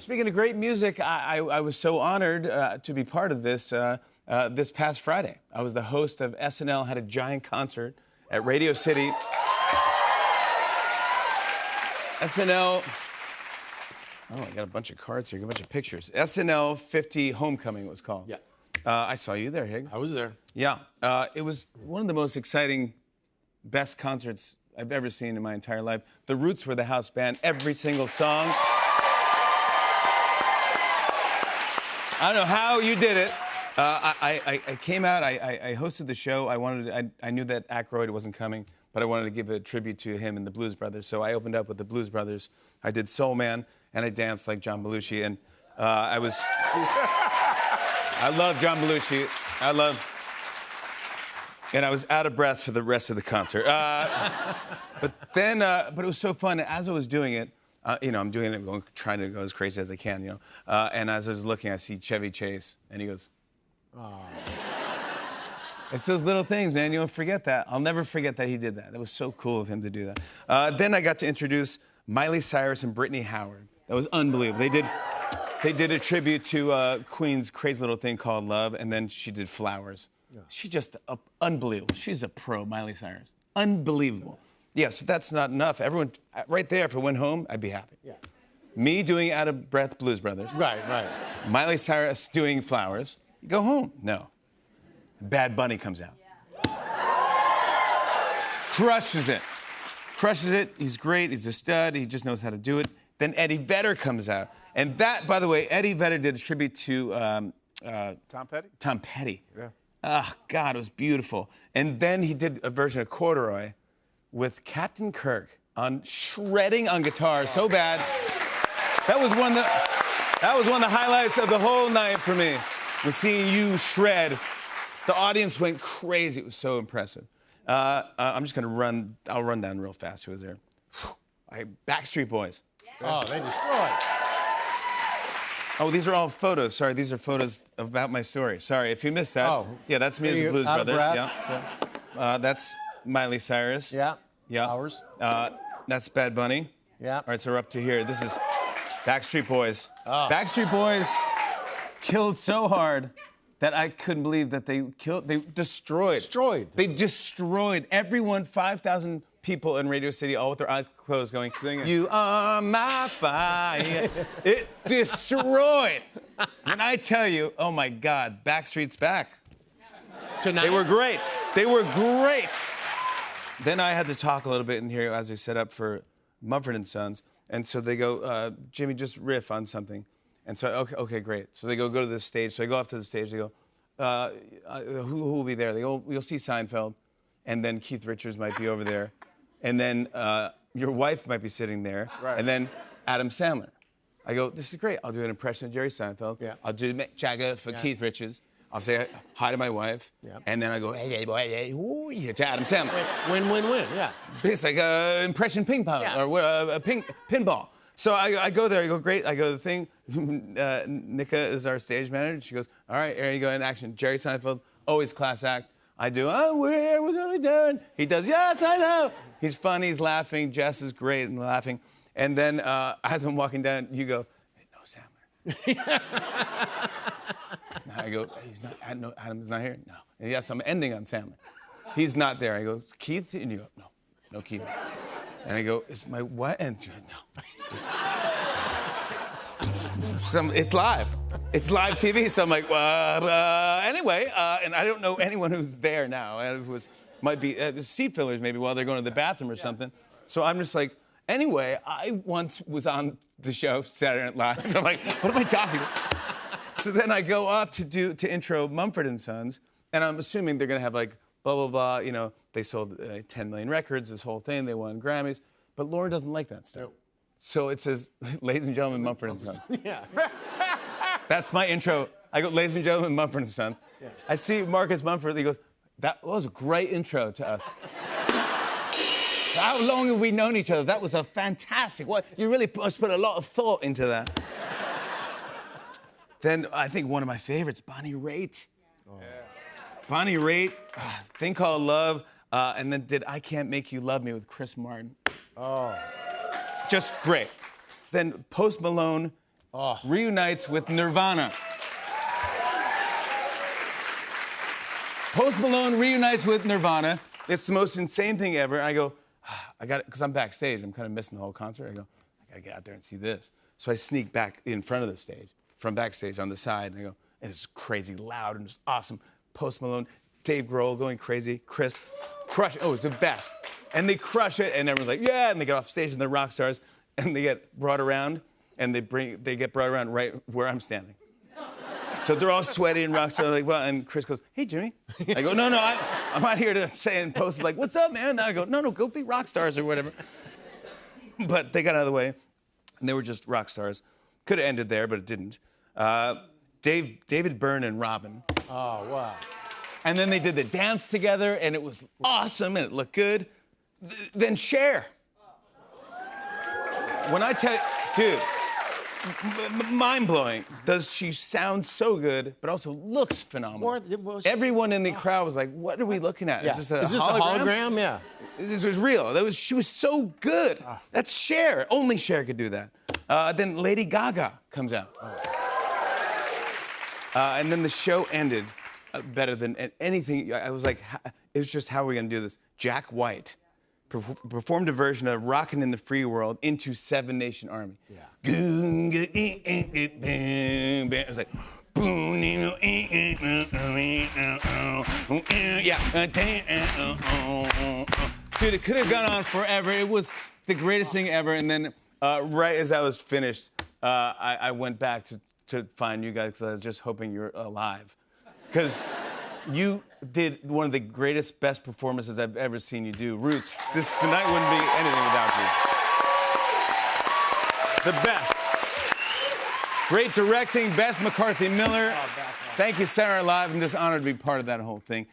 speaking of great music, I was so honored to be part of this this past Friday. I was the host of SNL, had a giant concert at Radio City. SNL, oh, I got a bunch of cards here, a bunch of pictures. SNL 50 Homecoming, it was called. Yeah. I saw you there, Higgs. I was there. Yeah. It was one of the most exciting, best concerts I've ever seen in my entire life. The Roots were the house band, every single song. I don't know how you did it. I came out, I hosted the show. I knew that Aykroyd wasn't coming, but I wanted to give a tribute to him and the Blues Brothers. So I opened up with the Blues Brothers. I did Soul Man, and I danced like John Belushi. And I love John Belushi. And I was out of breath for the rest of the concert. But it was so fun. As I was doing it, I'm doing it, trying to go as crazy as I can, and as I was looking, I see Chevy Chase, and he goes, "Oh." It's those little things, man. You don't forget that. I'll never forget that he did that. That was so cool of him to do that. Then I got to introduce Miley Cyrus and Brittany Howard. That was unbelievable. They did a tribute to Queen's crazy little thing called Love, and then she did Flowers. Yeah. She's just unbelievable. She's a pro, Miley Cyrus. Unbelievable. Yeah, so that's not enough. Everyone, right there, if I went home, I'd be happy. Yeah. Me doing Out of Breath Blues Brothers. Right. Miley Cyrus doing Flowers. You go home. No. Bad Bunny comes out. Yeah. Crushes it. He's great. He's a stud. He just knows how to do it. Then Eddie Vedder comes out. And that, by the way, Eddie Vedder did a tribute to Tom Petty? Tom Petty. Yeah. Oh, God, it was beautiful. And then he did a version of Corduroy with Captain Kirk shredding on guitar so bad. That was one of the highlights of the whole night for me, was seeing you shred. The audience went crazy. It was so impressive. I'm just gonna I'll run down real fast who was there. Backstreet Boys. Yeah. Oh, they destroyed. Oh, these are all photos. Sorry, these are photos about my story. Sorry, if you missed that. Oh. Yeah, that's me as the Blues Brothers. Yeah. That's Miley Cyrus. Yeah. Yeah. Ours. That's Bad Bunny. Yeah. All right, so we're up to here. This is Backstreet Boys. Oh. Backstreet Boys killed so hard that I couldn't believe that they destroyed. They destroyed everyone, 5,000 people in Radio City, all with their eyes closed, going, singing, "You are my fire." It destroyed. And I tell you, oh my God, Backstreet's back. Tonight? They were great. Then I had to talk a little bit in here as I set up for Mumford & Sons. And so they go, "Jimmy, just riff on something." And so, okay, great. So they go to the stage. So I go off to the stage. They go, who will be there? They go, "You'll see Seinfeld. And then Keith Richards might be over there. And then your wife might be sitting there. Right. And then Adam Sandler." I go, "This is great. I'll do an impression of Jerry Seinfeld. Yeah. I'll do Mick Jagger for Keith Richards. I'll say hi to my wife." Yeah. And then I go, "Hey, boy, hey, ooh," to Adam Sandler. Win, yeah. It's like impression ping pong or pinball. So I go there. I go, "Great." I go to the thing. Nika is our stage manager. She goes, "All right, here you go in action. Jerry Seinfeld, always class act." I do, "Oh, we're gonna do it." He does, "Yes, I know." He's funny, he's laughing. Jess is great and laughing. And then as I'm walking down, you go, "Hey, no Sandler." I go, "No, Adam's not here." "No." And yes, I'm ending on Sandler. He's not there. I go, "Keith?" And you go, No Keith." And I go, "Is my what?" And you go, "No." It's live. It's live TV. So I'm like, anyway, and I don't know anyone who's there now. Might be seat fillers maybe while they're going to the bathroom or something. So I'm just like, anyway, I once was on the show Saturday Night Live. And I'm like, what am I talking about? So then I go up to intro Mumford & Sons, and I'm assuming they're gonna have like blah blah blah. They sold 10 million records, this whole thing. They won Grammys, but Lauren doesn't like that stuff. No. So it says, "Ladies and gentlemen, Mumford & Sons." Yeah. That's my intro. I go, "Ladies and gentlemen, Mumford & Sons." Yeah. I see Marcus Mumford. He goes, "That was a great intro to us." How long have we known each other? That was a fantastic. What you really must put a lot of thought into that. Then I think one of my favorites, Bonnie Raitt. Oh. Yeah. Bonnie Raitt, Thing Called Love, and then did I Can't Make You Love Me with Chris Martin. Oh. Just great. Then Post Malone reunites with Nirvana. Post Malone reunites with Nirvana. It's the most insane thing ever. And I go, I got it, because I'm backstage. I'm kind of missing the whole concert. I go, I gotta get out there and see this. So I sneak back in front of the stage, from backstage on the side, and I go, and it's crazy loud and it's awesome. Post Malone, Dave Grohl going crazy, Chris, crush it. Oh, it's the best. And they crush it, and everyone's like, yeah, and they get off stage and they're rock stars, and they get brought around, and they get brought around right where I'm standing. So they're all sweaty and rock stars, like, well, and Chris goes, hey, Jimmy. I go, no, I'm not here to say, and Post is like, what's up, man? And I go, no, go be rock stars or whatever. But they got out of the way, and they were just rock stars. Could have ended there, but it didn't. David Byrne and Robin. Oh, wow. And then they did the dance together, and it was awesome, and it looked good. Then Cher. When I tell you, dude, mind-blowing. Does she sound so good, but also looks phenomenal. Everyone in the crowd was like, what are we looking at? Yeah. Is this a hologram? Yeah. This was real. She was so good. That's Cher. Only Cher could do that. Then Lady Gaga comes out. And then the show ended better than anything. I was like, it's just, how are we going to do this? Jack White performed a version of Rockin' in the Free World into Seven Nation Army. Yeah. It's like, dude, it could have gone on forever. It was the greatest thing ever. And then right as I was finished, I went back to find you guys because I was just hoping you were alive. Because you did one of the greatest, best performances I've ever seen you do. Roots, the night wouldn't be anything without you. The best. Great directing, Beth McCarthy Miller. Thank you, Saturday Night Live. I'm just honored to be part of that whole thing.